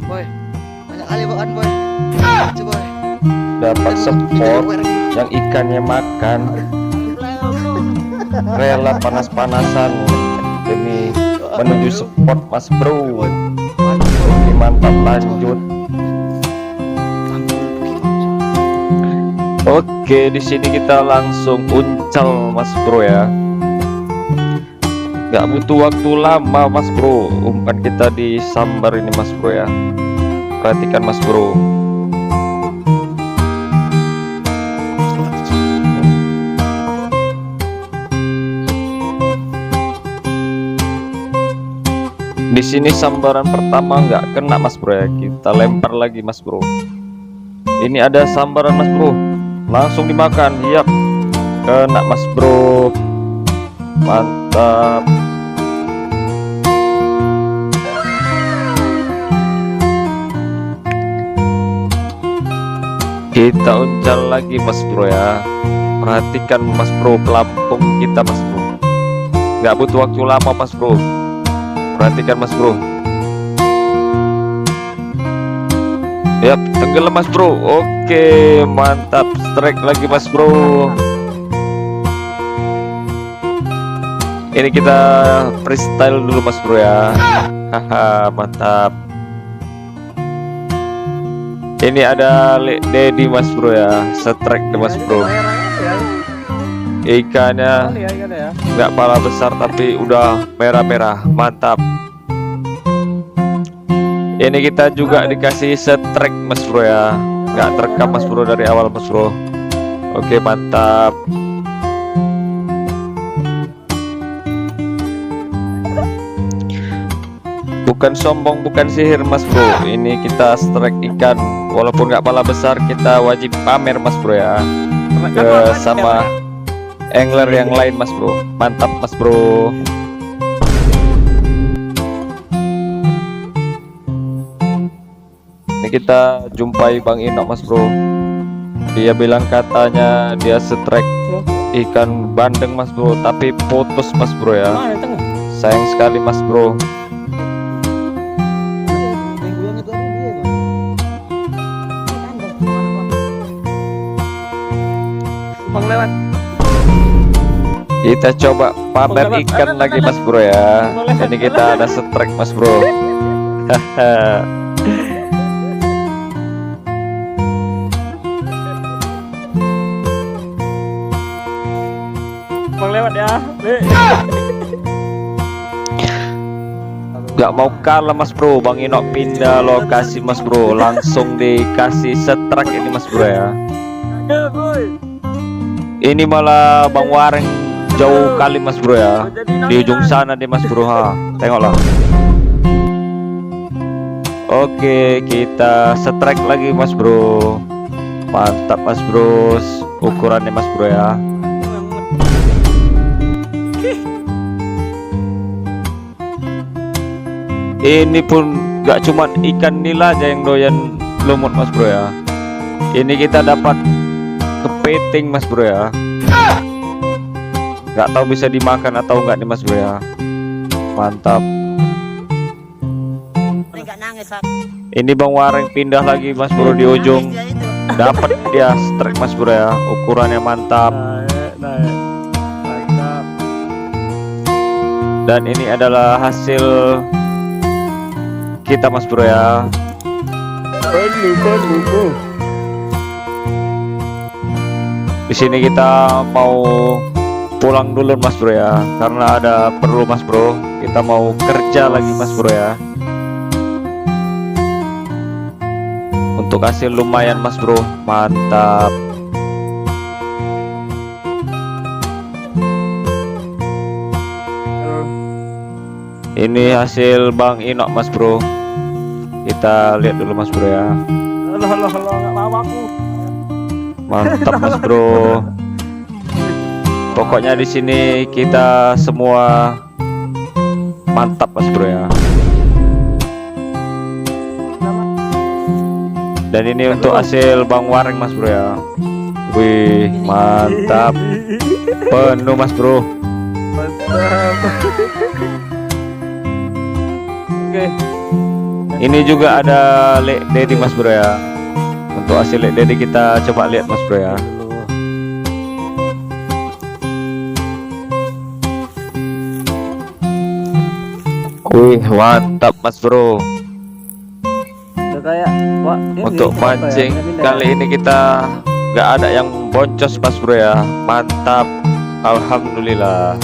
Boy, banyak kali bawaan boy. Coba boy. Dapat spot yang ikannya makan, rela panas-panasan demi menuju spot mas bro. Oke, mantap, lanjut. Oke, di sini kita langsung uncal mas bro ya. Gak butuh waktu lama mas bro, umpan kita disambar ini mas bro ya. Perhatikan mas bro. Di sini sambaran pertama nggak kena mas bro ya, kita lempar lagi mas bro. Ini ada sambaran mas bro, langsung dimakan. Yap, kena mas bro, mantap. Kita uncal lagi mas bro ya. Perhatikan mas bro, pelampung kita mas bro, nggak butuh waktu lama mas bro. Perhatikan mas bro. Yap, tenggelam mas bro. Oke, mantap, strike lagi mas bro. Ini kita freestyle dulu mas bro ya. Haha, mantap. Ini ada Dedi mas bro ya, strike deh mas bro. Ikannya nggak pala besar tapi udah merah-merah, mantap. Ini kita juga dikasih strike mas bro ya, nggak terekam mas bro dari awal mas bro. Oke, mantap. Bukan sombong, bukan sihir mas bro, ini kita strike ikan. Walaupun nggak pala besar, kita wajib pamer mas bro ya, ke sama angler yang lain mas bro. Mantap mas bro. Ini kita jumpai Bang Ino mas bro. Dia bilang katanya dia strike ikan bandeng mas bro, tapi putus mas bro ya. Sayang sekali mas bro. Lewat. Kita coba pamer ikan lagi mas bro ya. Ini kita ada strike mas bro. Haha. Bang lewat ya. Gak mau kalah mas bro, Bang Ino pindah lokasi mas bro, langsung dikasih strike ini mas bro ya. Ini malah Bang Wareng jauh kali mas bro ya, di ujung sana deh mas bro. Ha, tengoklah. Oke, kita strike lagi mas bro. Mantap mas bro, ukurannya mas bro ya. Ini pun gak cuma ikan nila aja yang doyan lumut mas bro ya. Ini kita dapat kepiting mas bro ya. Gak tahu bisa dimakan atau enggak nih mas bro ya. Mantap. Ini Bang Wareng pindah lagi mas bro di ujung. Dapat dia strike mas bro ya. Ukurannya mantap. Mantap. Dan ini adalah hasil kita mas bro ya. Di sini kita mau pulang dulu mas bro ya, karena ada perlu mas bro. Kita mau kerja lagi mas bro ya. Untuk hasil lumayan mas bro, mantap. Ini hasil Bang Ino mas bro. Kita lihat dulu mas bro ya. Halo, nggak mau aku. Mantap mas bro. Pokoknya di sini kita semua mantap mas bro ya. Dan ini untuk hasil Bang Wareng mas bro ya. Wih, mantap. Penuh mas bro. Mantap. Oke. Ini juga ada lek dedi mas bro ya. Untuk hasil lek dedi kita coba lihat mas bro ya. Wih mantap mas bro. Udah kayak wah, ini Untuk apa ya? mancing Ini kali ini kita nggak ada yang boncos mas bro ya. Mantap, alhamdulillah.